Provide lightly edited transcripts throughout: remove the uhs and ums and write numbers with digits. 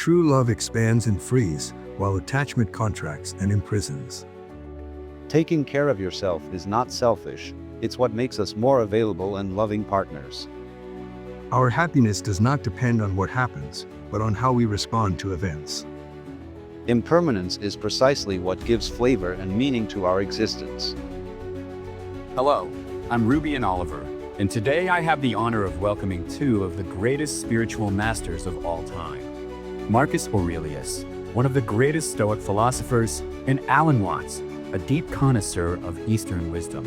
True love expands and frees, while attachment contracts and imprisons. Taking care of yourself is not selfish, it's what makes us more available and loving partners. Our happiness does not depend on what happens, but on how we respond to events. Impermanence is precisely what gives flavor and meaning to our existence. Hello, I'm Ruby and Oliver, and today I have the honor of welcoming two of the greatest spiritual masters of all time. Marcus Aurelius, one of the greatest Stoic philosophers, and Alan Watts, a deep connoisseur of Eastern wisdom.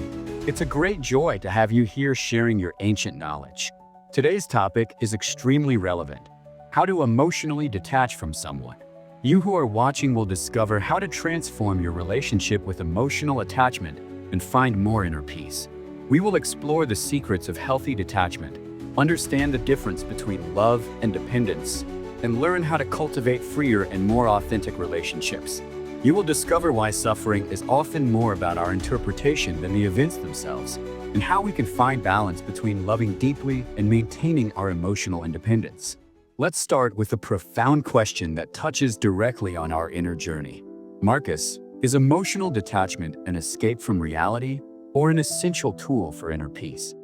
It's a great joy to have you here sharing your ancient knowledge. Today's topic is extremely relevant: how to emotionally detach from someone. You who are watching will discover how to transform your relationship with emotional attachment and find more inner peace. We will explore the secrets of healthy detachment, understand the difference between love and dependence, and learn how to cultivate freer and more authentic relationships. You will discover why suffering is often more about our interpretation than the events themselves, and how we can find balance between loving deeply and maintaining our emotional independence. Let's start with a profound question that touches directly on our inner journey. Marcus, is emotional detachment an escape from reality or an essential tool for inner peace?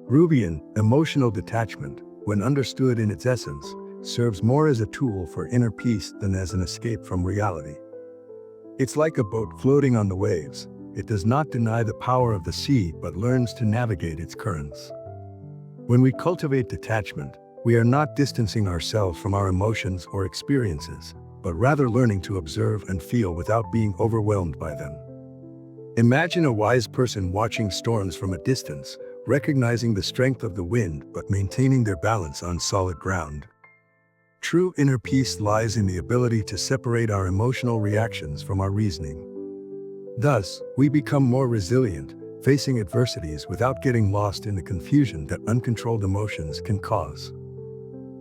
Rubian, emotional detachment, when understood in its essence, serves more as a tool for inner peace than as an escape from reality. It's like a boat floating on the waves. It does not deny the power of the sea, but learns to navigate its currents. When we cultivate detachment, we are not distancing ourselves from our emotions or experiences, but rather learning to observe and feel without being overwhelmed by them. Imagine a wise person watching storms from a distance, recognizing the strength of the wind but maintaining their balance on solid ground. True inner peace lies in the ability to separate our emotional reactions from our reasoning. Thus, we become more resilient, facing adversities without getting lost in the confusion that uncontrolled emotions can cause.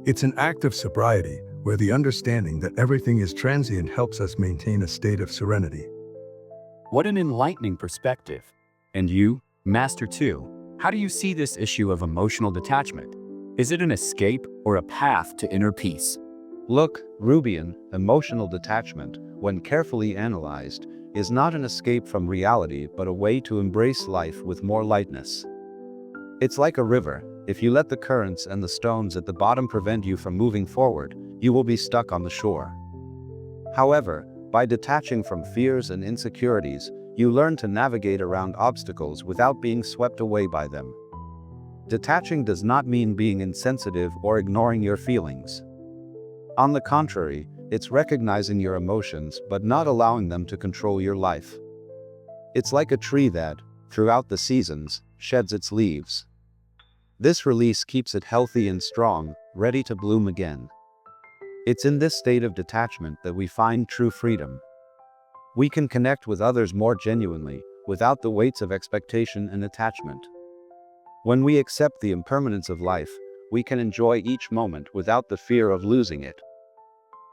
It's an act of sobriety, where the understanding that everything is transient helps us maintain a state of serenity. What an enlightening perspective. And you, Master 2, how do you see this issue of emotional detachment? Is it an escape or a path to inner peace? Look, Rubian, emotional detachment, when carefully analyzed, is not an escape from reality but a way to embrace life with more lightness. It's like a river. If you let the currents and the stones at the bottom prevent you from moving forward, you will be stuck on the shore. However, by detaching from fears and insecurities, you learn to navigate around obstacles without being swept away by them. Detaching does not mean being insensitive or ignoring your feelings. On the contrary, it's recognizing your emotions but not allowing them to control your life. It's like a tree that, throughout the seasons, sheds its leaves. This release keeps it healthy and strong, ready to bloom again. It's in this state of detachment that we find true freedom. We can connect with others more genuinely, without the weights of expectation and attachment. When we accept the impermanence of life, we can enjoy each moment without the fear of losing it.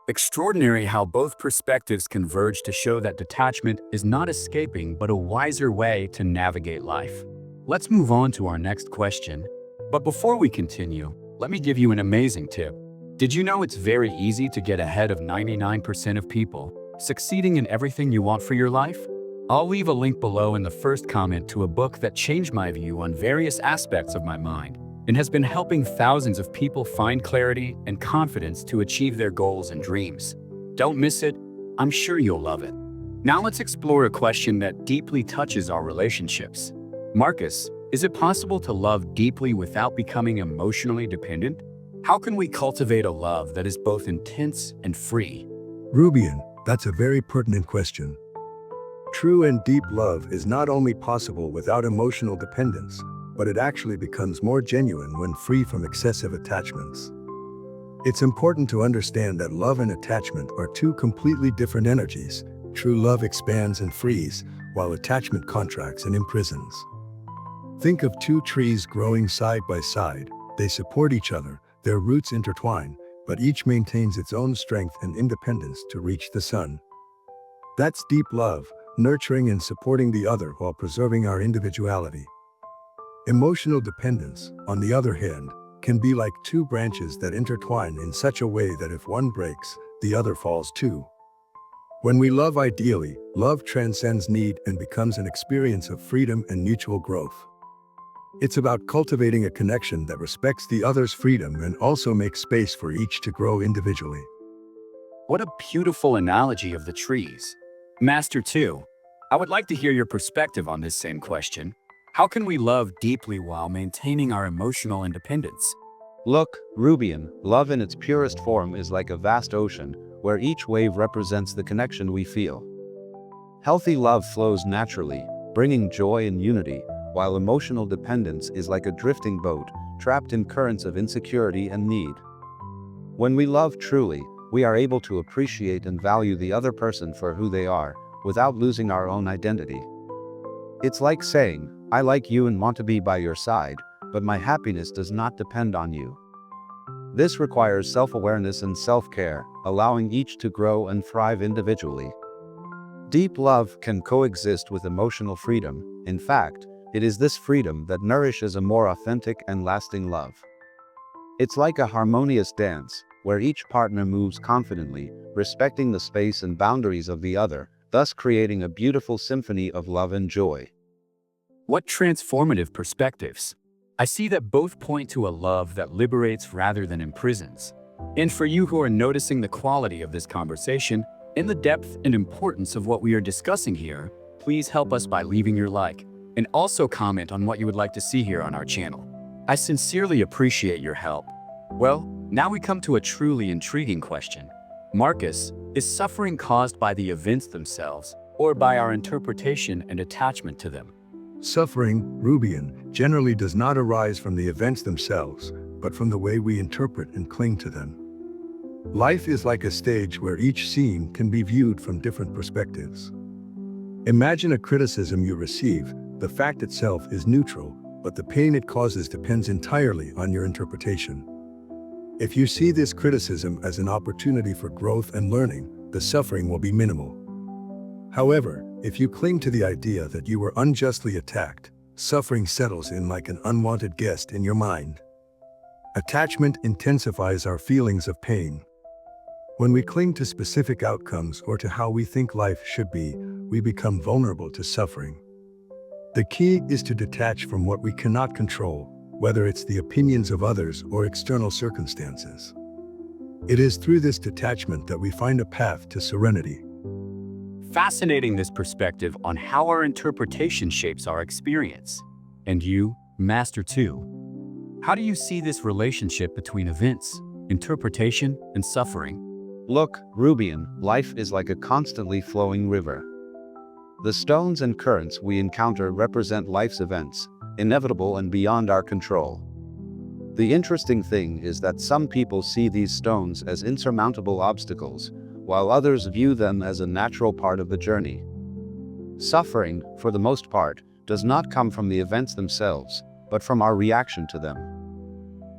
Extraordinary how both perspectives converge to show that detachment is not escaping but a wiser way to navigate life. Let's move on to our next question. But before we continue, let me give you an amazing tip. Did you know it's very easy to get ahead of 99% of people, succeeding in everything you want for your life? I'll leave a link below in the first comment to a book that changed my view on various aspects of my mind and has been helping thousands of people find clarity and confidence to achieve their goals and dreams. Don't miss it. I'm sure you'll love it. Now let's explore a question that deeply touches our relationships. Marcus, is it possible to love deeply without becoming emotionally dependent? How can we cultivate a love that is both intense and free? Rubian, that's a very pertinent question. True and deep love is not only possible without emotional dependence, but it actually becomes more genuine when free from excessive attachments. It's important to understand that love and attachment are two completely different energies. True love expands and frees, while attachment contracts and imprisons. Think of two trees growing side by side. They support each other, their roots intertwine, but each maintains its own strength and independence to reach the sun. That's deep love, nurturing and supporting the other while preserving our individuality. Emotional dependence, on the other hand, can be like two branches that intertwine in such a way that if one breaks, the other falls too. When we love ideally, love transcends need and becomes an experience of freedom and mutual growth. It's about cultivating a connection that respects the other's freedom and also makes space for each to grow individually. What a beautiful analogy of the trees. Master 2, I would like to hear your perspective on this same question. How can we love deeply while maintaining our emotional independence? Look, Rubian, love in its purest form is like a vast ocean, where each wave represents the connection we feel. Healthy love flows naturally, bringing joy and unity, while emotional dependence is like a drifting boat, trapped in currents of insecurity and need. When we love truly, we are able to appreciate and value the other person for who they are, without losing our own identity. It's like saying, I like you and want to be by your side, but my happiness does not depend on you. This requires self-awareness and self-care, allowing each to grow and thrive individually. Deep love can coexist with emotional freedom. In fact, it is this freedom that nourishes a more authentic and lasting love. It's like a harmonious dance, where each partner moves confidently, respecting the space and boundaries of the other, thus creating a beautiful symphony of love and joy. What transformative perspectives! I see that both point to a love that liberates rather than imprisons. And for you who are noticing the quality of this conversation and the depth and importance of what we are discussing here, please help us by leaving your like and also comment on what you would like to see here on our channel. I sincerely appreciate your help. Well, now we come to a truly intriguing question. Marcus, is suffering caused by the events themselves or by our interpretation and attachment to them? Suffering, Rubian, generally does not arise from the events themselves, but from the way we interpret and cling to them. Life is like a stage where each scene can be viewed from different perspectives. Imagine a criticism you receive. The fact itself is neutral, but the pain it causes depends entirely on your interpretation. If you see this criticism as an opportunity for growth and learning, the suffering will be minimal. However, if you cling to the idea that you were unjustly attacked, suffering settles in like an unwanted guest in your mind. Attachment intensifies our feelings of pain. When we cling to specific outcomes or to how we think life should be, we become vulnerable to suffering. The key is to detach from what we cannot control, whether it's the opinions of others or external circumstances. It is through this detachment that we find a path to serenity. Fascinating, this perspective on how our interpretation shapes our experience. And you, Master 2, how do you see this relationship between events, interpretation, and suffering? Look, Rubian, life is like a constantly flowing river. The stones and currents we encounter represent life's events, inevitable and beyond our control. The interesting thing is that some people see these stones as insurmountable obstacles, while others view them as a natural part of the journey. Suffering, for the most part, does not come from the events themselves, but from our reaction to them.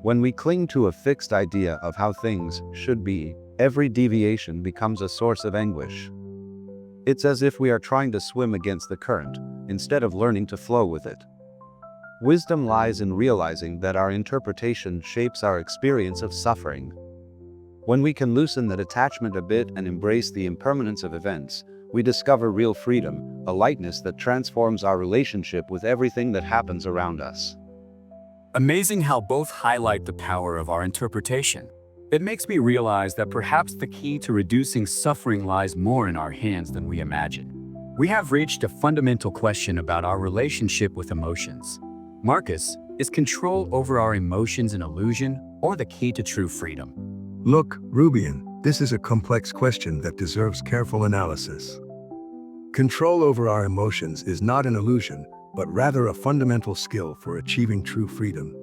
When we cling to a fixed idea of how things should be, every deviation becomes a source of anguish. It's as if we are trying to swim against the current, instead of learning to flow with it. Wisdom lies in realizing that our interpretation shapes our experience of suffering. When we can loosen that attachment a bit and embrace the impermanence of events, we discover real freedom, a lightness that transforms our relationship with everything that happens around us. Amazing how both highlight the power of our interpretation. It makes me realize that perhaps the key to reducing suffering lies more in our hands than we imagine. We have reached a fundamental question about our relationship with emotions. Marcus, is control over our emotions an illusion or the key to true freedom? Look, Rubian, this is a complex question that deserves careful analysis. Control over our emotions is not an illusion, but rather a fundamental skill for achieving true freedom.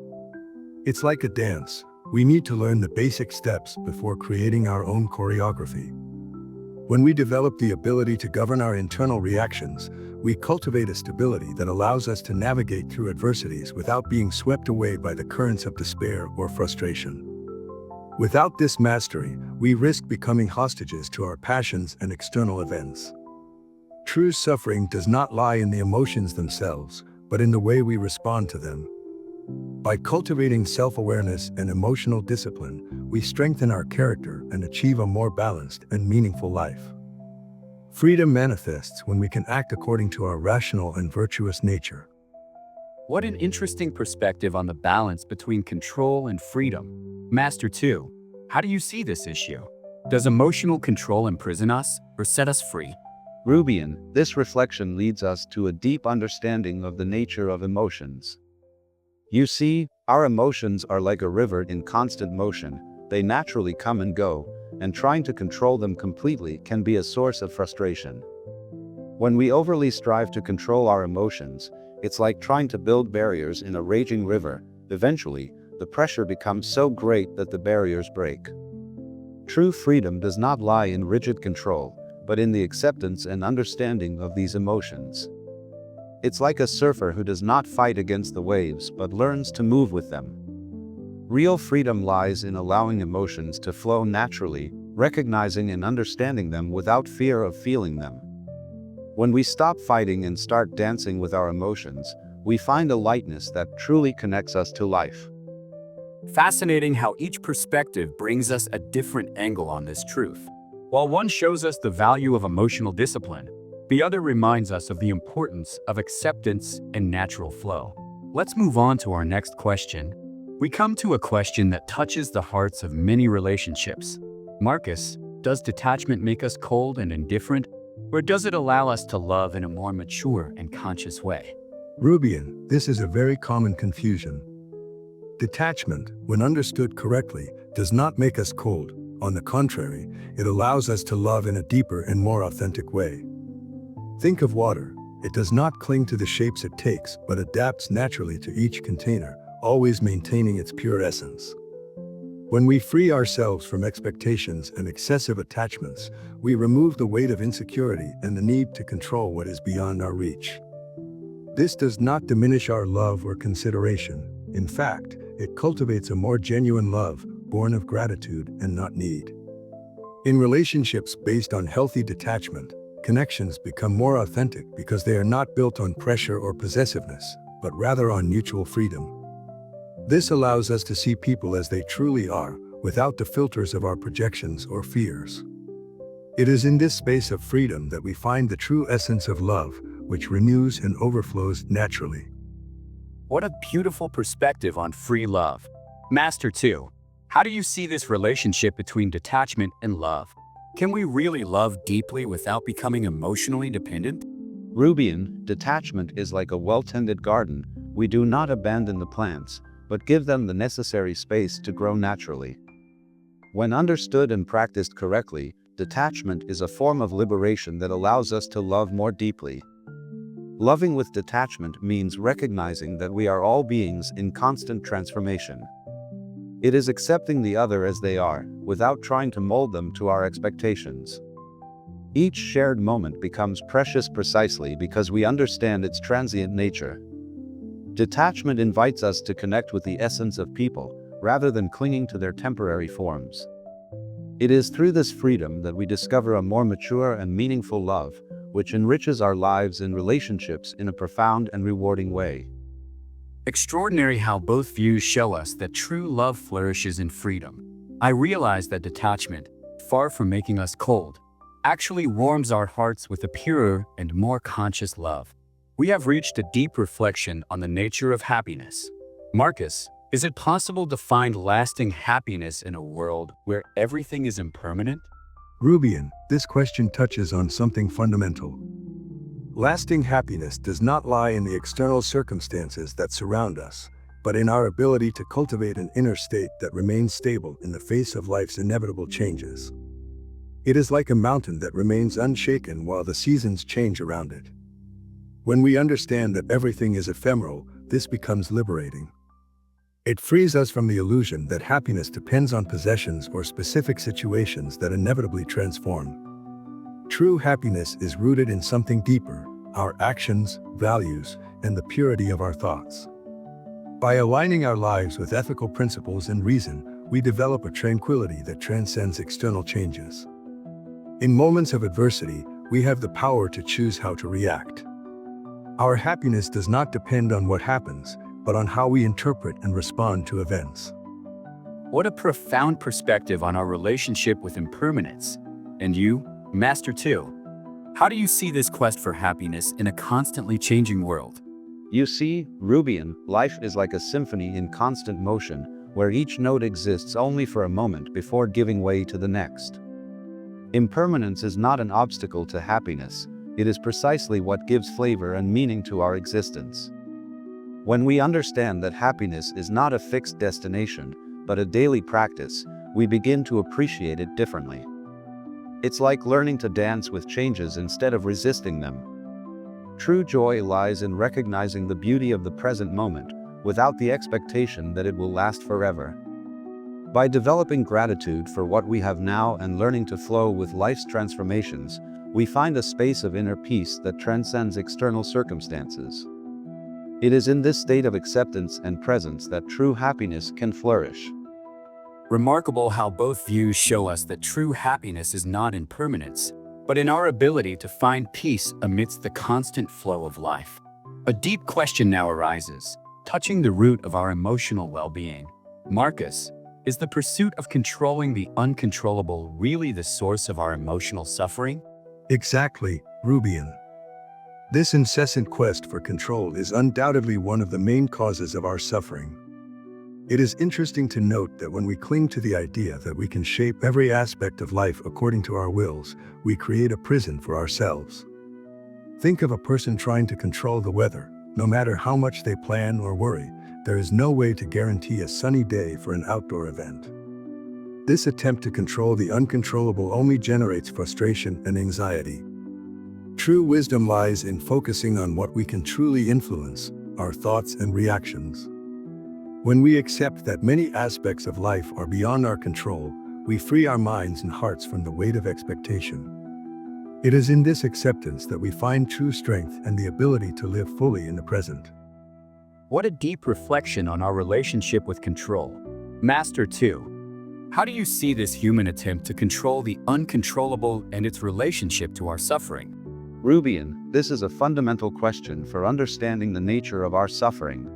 It's like a dance. We need to learn the basic steps before creating our own choreography. When we develop the ability to govern our internal reactions, we cultivate a stability that allows us to navigate through adversities without being swept away by the currents of despair or frustration. Without this mastery, we risk becoming hostages to our passions and external events. True suffering does not lie in the emotions themselves, but in the way we respond to them. By cultivating self-awareness and emotional discipline, we strengthen our character and achieve a more balanced and meaningful life. Freedom manifests when we can act according to our rational and virtuous nature. What an interesting perspective on the balance between control and freedom. Master 2, how do you see this issue? Does emotional control imprison us or set us free? Rubian, this reflection leads us to a deep understanding of the nature of emotions. You see, our emotions are like a river in constant motion. They naturally come and go, and trying to control them completely can be a source of frustration. When we overly strive to control our emotions, it's like trying to build barriers in a raging river. Eventually, the pressure becomes so great that the barriers break. True freedom does not lie in rigid control, but in the acceptance and understanding of these emotions. It's like a surfer who does not fight against the waves but learns to move with them. Real freedom lies in allowing emotions to flow naturally, recognizing and understanding them without fear of feeling them. When we stop fighting and start dancing with our emotions, we find a lightness that truly connects us to life. Fascinating how each perspective brings us a different angle on this truth. While one shows us the value of emotional discipline, the other reminds us of the importance of acceptance and natural flow. Let's move on to our next question. We come to a question that touches the hearts of many relationships. Marcus, does detachment make us cold and indifferent, or does it allow us to love in a more mature and conscious way? Rubian, this is a very common confusion. Detachment, when understood correctly, does not make us cold. On the contrary, it allows us to love in a deeper and more authentic way. Think of water. It does not cling to the shapes it takes, but adapts naturally to each container, always maintaining its pure essence. When we free ourselves from expectations and excessive attachments, we remove the weight of insecurity and the need to control what is beyond our reach. This does not diminish our love or consideration. In fact, it cultivates a more genuine love, born of gratitude and not need. In relationships based on healthy detachment, connections become more authentic because they are not built on pressure or possessiveness, but rather on mutual freedom. This allows us to see people as they truly are, without the filters of our projections or fears. It is in this space of freedom that we find the true essence of love, which renews and overflows naturally. What a beautiful perspective on free love. Master 2, how do you see this relationship between detachment and love? Can we really love deeply without becoming emotionally dependent? Rubian, detachment is like a well-tended garden. We do not abandon the plants, but give them the necessary space to grow naturally. When understood and practiced correctly, detachment is a form of liberation that allows us to love more deeply. Loving with detachment means recognizing that we are all beings in constant transformation. It is accepting the other as they are, without trying to mold them to our expectations. Each shared moment becomes precious precisely because we understand its transient nature. Detachment invites us to connect with the essence of people, rather than clinging to their temporary forms. It is through this freedom that we discover a more mature and meaningful love, which enriches our lives and relationships in a profound and rewarding way. Extraordinary how both views show us that true love flourishes in freedom. I realize that detachment, far from making us cold, actually warms our hearts with a purer and more conscious love. We have reached a deep reflection on the nature of happiness. Marcus, is it possible to find lasting happiness in a world where everything is impermanent? Rubian, this question touches on something fundamental. Lasting happiness does not lie in the external circumstances that surround us, but in our ability to cultivate an inner state that remains stable in the face of life's inevitable changes. It is like a mountain that remains unshaken while the seasons change around it. When we understand that everything is ephemeral, this becomes liberating. It frees us from the illusion that happiness depends on possessions or specific situations that inevitably transform. True happiness is rooted in something deeper, our actions, values, and the purity of our thoughts. By aligning our lives with ethical principles and reason, we develop a tranquility that transcends external changes. In moments of adversity, we have the power to choose how to react. Our happiness does not depend on what happens, but on how we interpret and respond to events. What a profound perspective on our relationship with impermanence. And you, Master 2, how do you see this quest for happiness in a constantly changing world? You see, Rubian, life is like a symphony in constant motion, where each note exists only for a moment before giving way to the next. Impermanence is not an obstacle to happiness, it is precisely what gives flavor and meaning to our existence. When we understand that happiness is not a fixed destination, but a daily practice, we begin to appreciate it differently. It's like learning to dance with changes instead of resisting them. True joy lies in recognizing the beauty of the present moment, without the expectation that it will last forever. By developing gratitude for what we have now and learning to flow with life's transformations, we find a space of inner peace that transcends external circumstances. It is in this state of acceptance and presence that true happiness can flourish. Remarkable how both views show us that true happiness is not in permanence, but in our ability to find peace amidst the constant flow of life. A deep question now arises, touching the root of our emotional well-being. Marcus, is the pursuit of controlling the uncontrollable really the source of our emotional suffering? Exactly, Rubian. This incessant quest for control is undoubtedly one of the main causes of our suffering. It is interesting to note that when we cling to the idea that we can shape every aspect of life according to our wills, we create a prison for ourselves. Think of a person trying to control the weather. No matter how much they plan or worry, there is no way to guarantee a sunny day for an outdoor event. This attempt to control the uncontrollable only generates frustration and anxiety. True wisdom lies in focusing on what we can truly influence, our thoughts and reactions. When we accept that many aspects of life are beyond our control, we free our minds and hearts from the weight of expectation. It is in this acceptance that we find true strength and the ability to live fully in the present. What a deep reflection on our relationship with control. Master 2, how do you see this human attempt to control the uncontrollable and its relationship to our suffering? Rubian, this is a fundamental question for understanding the nature of our suffering.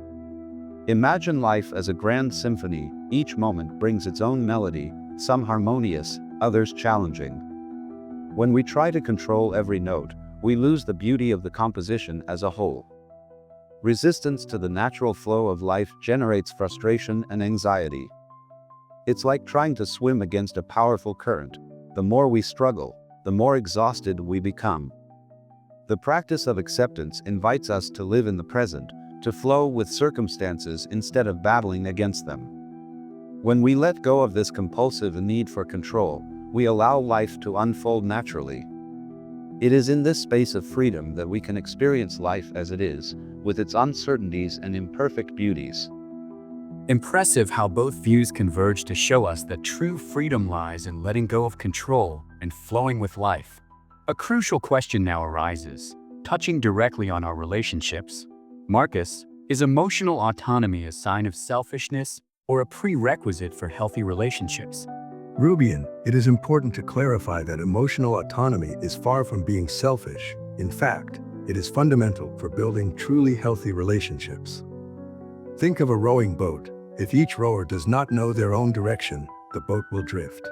Imagine life as a grand symphony. Each moment brings its own melody, some harmonious, others challenging. When we try to control every note, we lose the beauty of the composition as a whole. Resistance to the natural flow of life generates frustration and anxiety. It's like trying to swim against a powerful current. The more we struggle, the more exhausted we become. The practice of acceptance invites us to live in the present, to flow with circumstances instead of battling against them. When we let go of this compulsive need for control, we allow life to unfold naturally. It is in this space of freedom that we can experience life as it is, with its uncertainties and imperfect beauties. Impressive how both views converge to show us that true freedom lies in letting go of control and flowing with life. A crucial question now arises, touching directly on our relationships. Marcus, is emotional autonomy a sign of selfishness or a prerequisite for healthy relationships? Rubian, it is important to clarify that emotional autonomy is far from being selfish. In fact, it is fundamental for building truly healthy relationships. Think of a rowing boat. If each rower does not know their own direction, the boat will drift.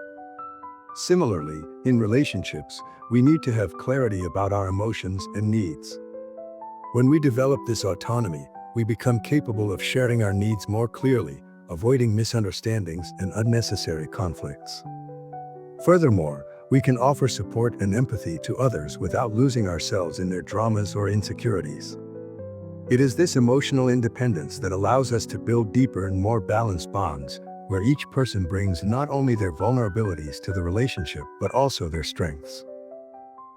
Similarly, in relationships, we need to have clarity about our emotions and needs. When we develop this autonomy, we become capable of sharing our needs more clearly, avoiding misunderstandings and unnecessary conflicts. Furthermore, we can offer support and empathy to others without losing ourselves in their dramas or insecurities. It is this emotional independence that allows us to build deeper and more balanced bonds, where each person brings not only their vulnerabilities to the relationship but also their strengths.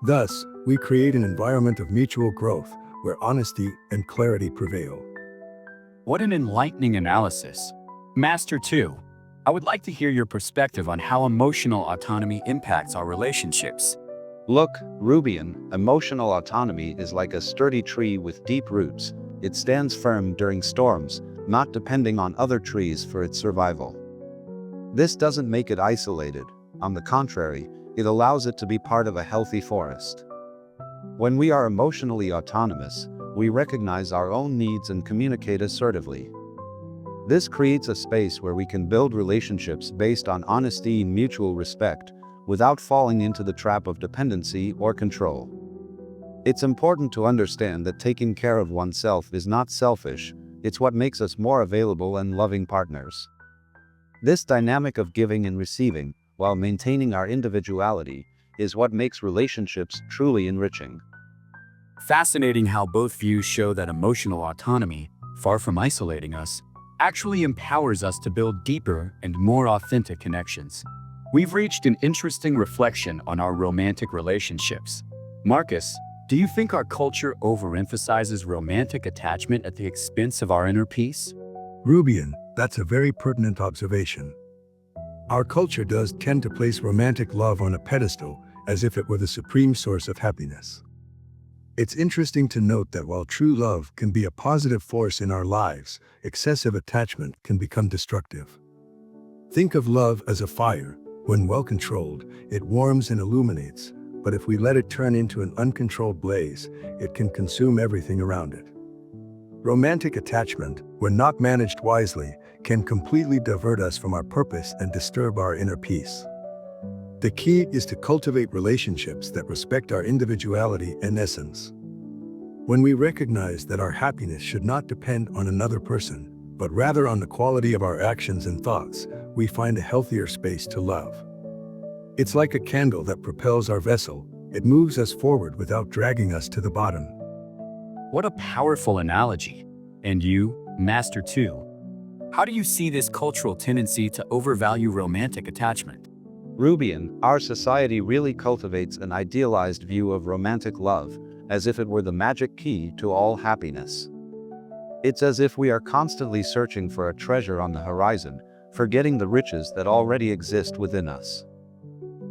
Thus, we create an environment of mutual growth, where honesty and clarity prevail. What an enlightening analysis. Master 2, I would like to hear your perspective on how emotional autonomy impacts our relationships. Look, Rubian, emotional autonomy is like a sturdy tree with deep roots. It stands firm during storms, not depending on other trees for its survival. This doesn't make it isolated. On the contrary, it allows it to be part of a healthy forest. When we are emotionally autonomous, we recognize our own needs and communicate assertively. This creates a space where we can build relationships based on honesty and mutual respect, without falling into the trap of dependency or control. It's important to understand that taking care of oneself is not selfish, it's what makes us more available and loving partners. This dynamic of giving and receiving, while maintaining our individuality, is what makes relationships truly enriching. Fascinating how both views show that emotional autonomy, far from isolating us, actually empowers us to build deeper and more authentic connections. We've reached an interesting reflection on our romantic relationships. Marcus, do you think our culture overemphasizes romantic attachment at the expense of our inner peace? Rubian, that's a very pertinent observation. Our culture does tend to place romantic love on a pedestal, as if it were the supreme source of happiness. It's interesting to note that while true love can be a positive force in our lives, excessive attachment can become destructive. Think of love as a fire. When well controlled, it warms and illuminates, but if we let it turn into an uncontrolled blaze, it can consume everything around it. Romantic attachment, when not managed wisely, can completely divert us from our purpose and disturb our inner peace. The key is to cultivate relationships that respect our individuality and essence. When we recognize that our happiness should not depend on another person, but rather on the quality of our actions and thoughts, we find a healthier space to love. It's like a candle that propels our vessel. It moves us forward without dragging us to the bottom. What a powerful analogy. And you, Master 2, how do you see this cultural tendency to overvalue romantic attachment? Rubian, our society really cultivates an idealized view of romantic love, as if it were the magic key to all happiness. It's as if we are constantly searching for a treasure on the horizon, forgetting the riches that already exist within us.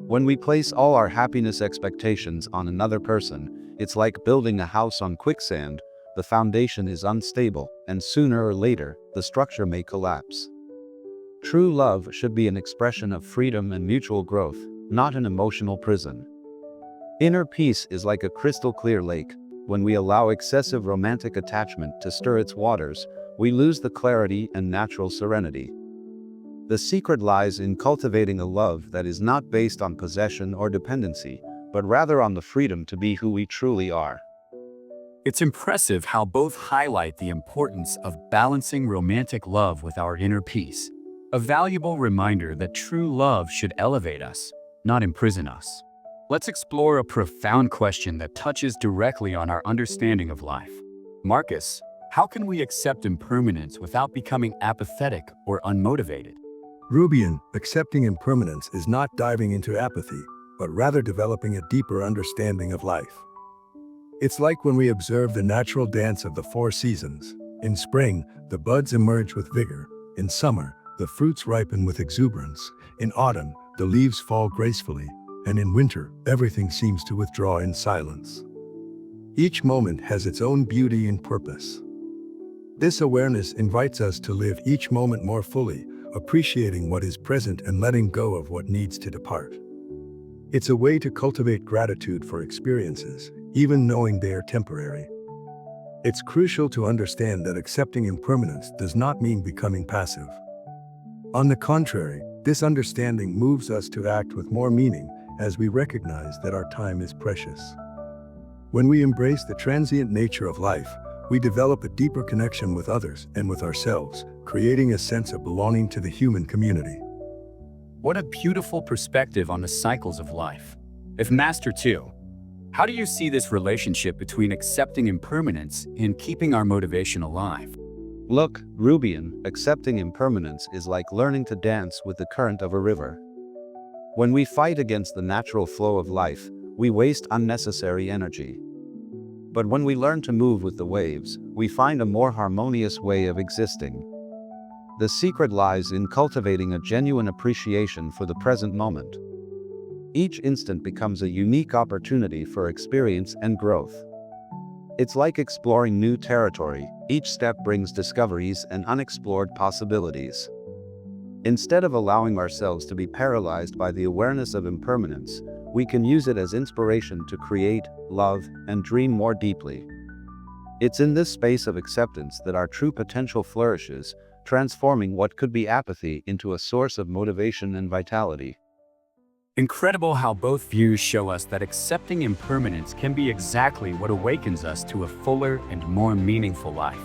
When we place all our happiness expectations on another person, it's like building a house on quicksand. The foundation is unstable, and sooner or later, the structure may collapse. True love should be an expression of freedom and mutual growth, not an emotional prison. Inner peace is like a crystal clear lake. When we allow excessive romantic attachment to stir its waters, we lose the clarity and natural serenity. The secret lies in cultivating a love that is not based on possession or dependency, but rather on the freedom to be who we truly are. It's impressive how both highlight the importance of balancing romantic love with our inner peace. A valuable reminder that true love should elevate us, not imprison us. Let's explore a profound question that touches directly on our understanding of life. Marcus, how can we accept impermanence without becoming apathetic or unmotivated? Rubian, accepting impermanence is not diving into apathy, but rather developing a deeper understanding of life. It's like when we observe the natural dance of the four seasons. In spring, the buds emerge with vigor. In summer, the fruits ripen with exuberance. In autumn, the leaves fall gracefully. And in winter, everything seems to withdraw in silence. Each moment has its own beauty and purpose. This awareness invites us to live each moment more fully, appreciating what is present and letting go of what needs to depart. It's a way to cultivate gratitude for experiences, even knowing they are temporary. It's crucial to understand that accepting impermanence does not mean becoming passive. On the contrary, this understanding moves us to act with more meaning as we recognize that our time is precious. When we embrace the transient nature of life, we develop a deeper connection with others and with ourselves, creating a sense of belonging to the human community. What a beautiful perspective on the cycles of life. If Master 2, how do you see this relationship between accepting impermanence and keeping our motivation alive? Look, Rubian, accepting impermanence is like learning to dance with the current of a river. When we fight against the natural flow of life, we waste unnecessary energy. But when we learn to move with the waves, we find a more harmonious way of existing. The secret lies in cultivating a genuine appreciation for the present moment. Each instant becomes a unique opportunity for experience and growth. It's like exploring new territory. Each step brings discoveries and unexplored possibilities. Instead of allowing ourselves to be paralyzed by the awareness of impermanence, we can use it as inspiration to create, love, and dream more deeply. It's in this space of acceptance that our true potential flourishes, transforming what could be apathy into a source of motivation and vitality. Incredible how both views show us that accepting impermanence can be exactly what awakens us to a fuller and more meaningful life.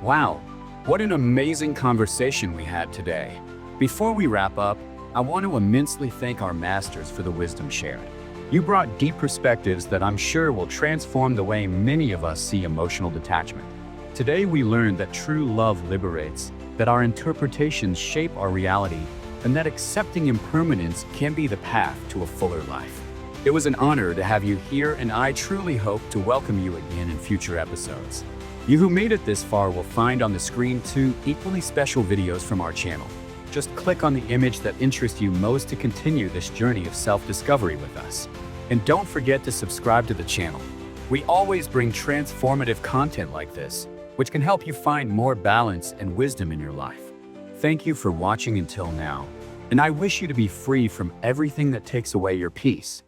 Wow, what an amazing conversation we had today. Before we wrap up, I want to immensely thank our masters for the wisdom shared. You brought deep perspectives that I'm sure will transform the way many of us see emotional detachment. Today we learned that true love liberates, that our interpretations shape our reality, and that accepting impermanence can be the path to a fuller life. It was an honor to have you here, and I truly hope to welcome you again in future episodes. You who made it this far will find on the screen 2 equally special videos from our channel. Just click on the image that interests you most to continue this journey of self-discovery with us. And don't forget to subscribe to the channel. We always bring transformative content like this, which can help you find more balance and wisdom in your life. Thank you for watching until now, and I wish you to be free from everything that takes away your peace.